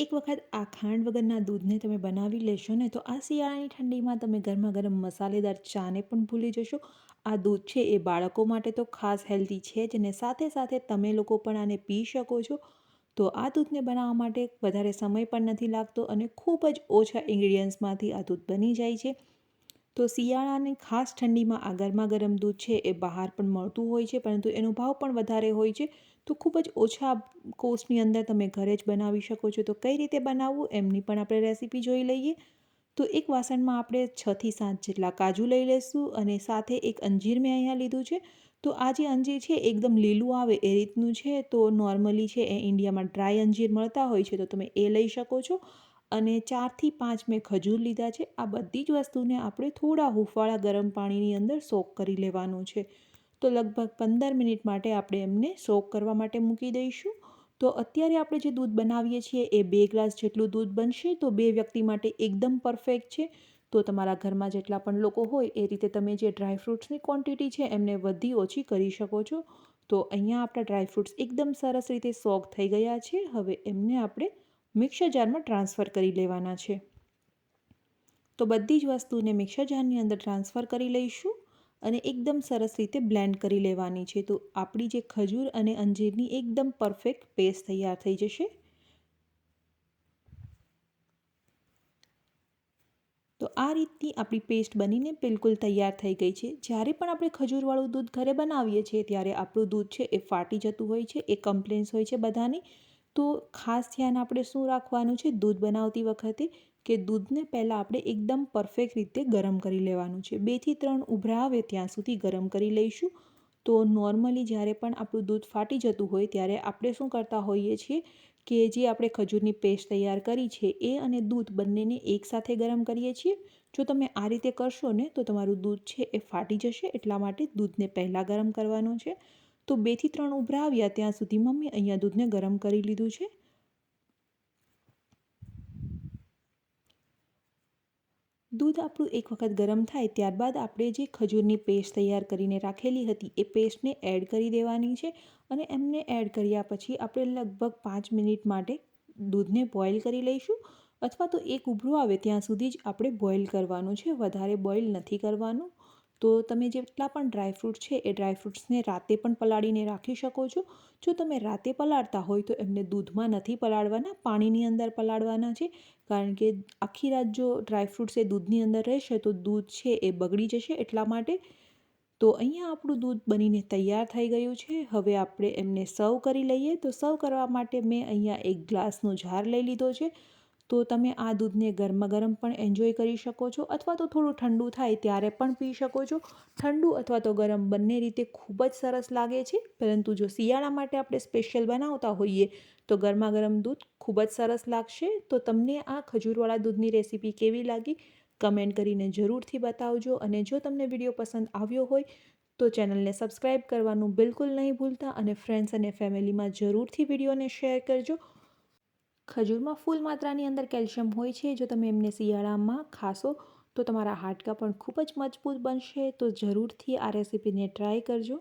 એક વખત આ ખાંડ વગરના દૂધને તમે બનાવી લેશો ને તો આ શિયાળાની ઠંડીમાં તમે ગરમા ગરમ મસાલેદાર ચાને પણ ભૂલી જશો. આ દૂધ છે એ બાળકો માટે તો ખાસ હેલ્ધી છે જ, અને સાથે સાથે તમે લોકો પણ આને પી શકો છો. તો આ દૂધને બનાવવા માટે વધારે સમય પણ નથી લાગતો અને ખૂબ જ ઓછા ઇન્ગ્રીડિયન્ટ્સમાંથી આ દૂધ બની જાય છે. તો શિયાળાની ખાસ ઠંડીમાં આ ગરમા ગરમ દૂધ છે એ બહાર પણ મળતું હોય છે, પરંતુ એનો ભાવ પણ વધારે હોય છે. તો ખૂબ જ ઓછા કોસ્ટની અંદર તમે ઘરે જ બનાવી શકો છો. તો કઈ રીતે બનાવવું એમની પણ આપણે રેસીપી જોઈ લઈએ. તો એક વાસણમાં આપણે 6 થી 7 જેટલા કાજુ લઈ લઈશું અને સાથે એક અંજીર મેં અહીંયા લીધું છે. તો આ જે અંજીર છે એકદમ લીલું આવે એ રીતનું છે. તો નોર્મલી છે એ ઇન્ડિયામાં ડ્રાય અંજીર મળતા હોય છે, તો તમે એ લઈ શકો છો. અને 4 થી 5 મેં ખજૂર લીધા છે. આ બધી જ વસ્તુને આપણે થોડા હૂંફાળા ગરમ પાણીની અંદર સોક કરી લેવાનું છે. તો લગભગ 15 મિનિટ માટે આપણે એમને સોક કરવા માટે મૂકી દઈશું. તો અત્યારે આપણે જે દૂધ બનાવીએ છીએ એ 2 ગ્લાસ જેટલું દૂધ બનશે. તો 2 વ્યક્તિ માટે એકદમ પરફેક્ટ છે. તો તમારા ઘરમાં જેટલા પણ લોકો હોય એ રીતે તમે જે ડ્રાયફ્રૂટ્સની ક્વોન્ટિટી છે એમને વધી ઓછી કરી શકો છો. તો અહીંયા આપણા ડ્રાયફ્રૂટ્સ એકદમ સરસ રીતે સોક થઈ ગયા છે. હવે એમને આપણે મિક્સર જારમાં ટ્રાન્સફર કરી લેવાના છે. તો બધી જ વસ્તુને મિક્સર જારની અંદર ટ્રાન્સફર કરી લઈશું અને એકદમ સરસ રીતે બ્લેન્ડ કરી લેવાની છે. તો આપણી જે ખજૂર અને અંજીરની એકદમ પરફેક્ટ પેસ્ટ તૈયાર થઈ જશે. તો આ રીતની આપણી પેસ્ટ બનીને બિલકુલ તૈયાર થઈ ગઈ છે. જ્યારે પણ આપણે ખજૂરવાળું દૂધ ઘરે બનાવીએ છીએ ત્યારે આપણું દૂધ છે એ ફાટી જતું હોય છે, એ કમ્પ્લેન્સ હોય છે બધાની. તો ખાસ ધ્યાન આપણે શું રાખવાનું છે દૂધ બનાવતી વખતે, કે દૂધને પહેલાં આપણે એકદમ પરફેક્ટ રીતે ગરમ કરી લેવાનું છે. 2 થી 3 ઉભરા આવે ત્યાં સુધી ગરમ કરી લઈશું. તો નોર્મલી જ્યારે પણ આપણું દૂધ ફાટી જતું હોય ત્યારે આપણે શું કરતા હોઈએ છીએ કે જે આપણે ખજૂરની પેસ્ટ તૈયાર કરી છે એ અને દૂધ બંનેને એકસાથે ગરમ કરીએ છીએ. જો તમે આ રીતે કરશો ને તો તમારું દૂધ છે એ ફાટી જશે. એટલા માટે દૂધને પહેલાં ગરમ કરવાનું છે. તો 2 થી 3 ઉભરા આવ્યા ત્યાં સુધી મમ્મી અહીંયા દૂધને ગરમ કરી લીધું છે. દૂધ આપણું એક વખત ગરમ થાય ત્યારબાદ આપણે જે ખજૂરની પેસ્ટ તૈયાર કરીને રાખેલી હતી એ પેસ્ટને એડ કરી દેવાની છે. અને એમને એડ કર્યા પછી આપણે લગભગ 5 મિનિટ માટે દૂધને બોઇલ કરી લઈશું. અથવા તો એક ઉભરું આવે ત્યાં સુધી જ આપણે બોઇલ કરવાનું છે, વધારે બોઇલ નથી કરવાનું. તો તમે જેટલા પણ ડ્રાયફ્રૂટ છે એ ડ્રાયફ્રૂટ્સને રાતે પણ પલાળીને રાખી શકો છો. જો તમે રાતે પલાળતા હોય તો એમને દૂધમાં નથી પલાળવાના, પાણીની અંદર પલાળવાના છે. કારણ કે આખી રાત જો ડ્રાયફ્રૂટ્સ એ દૂધની અંદર રહેશે તો દૂધ છે એ બગડી જશે. એટલા માટે તો અહીંયા આપણું દૂધ બનીને તૈયાર થઈ ગયું છે. હવે આપણે એમને સર્વ કરી લઈએ. તો સર્વ કરવા માટે મેં અહીંયા એક ગ્લાસનો જાર લઈ લીધો છે. તો તમે આ દૂધને ગરમા ગરમ પણ એન્જોય કરી શકો છો અથવા તો થોડું ઠંડુ થાય ત્યારે પણ પી શકો છો. ઠંડુ અથવા તો ગરમ બંને રીતે ખૂબ જ સરસ લાગે છે. પરંતુ જો શિયાળા માટે આપણે સ્પેશિયલ બનાવતા હોઈએ તો ગરમા ગરમ દૂધ ખૂબ જ સરસ લાગશે. તો તમને આ ખજૂરવાળા દૂધની રેસીપી કેવી લાગી કમેન્ટ કરીને જરૂરથી બતાવજો. અને જો તમને વિડીયો પસંદ આવ્યો હોય તો ચેનલને સબસ્ક્રાઈબ કરવાનું બિલકુલ નહીં ભૂલતા અને ફ્રેન્ડ્સ અને ફેમિલીમાં જરૂરથી વિડીયોને શેર કરજો. ખજૂરમાં ફૂલ માત્રાની અંદર કેલ્શિયમ હોય છે. જો તમે એમને શિયાળામાં ખાશો તો તમારા હાડકાં પણ ખૂબ જ મજબૂત બનશે. તો જરૂરથી આ રેસીપીને ટ્રાય કરજો.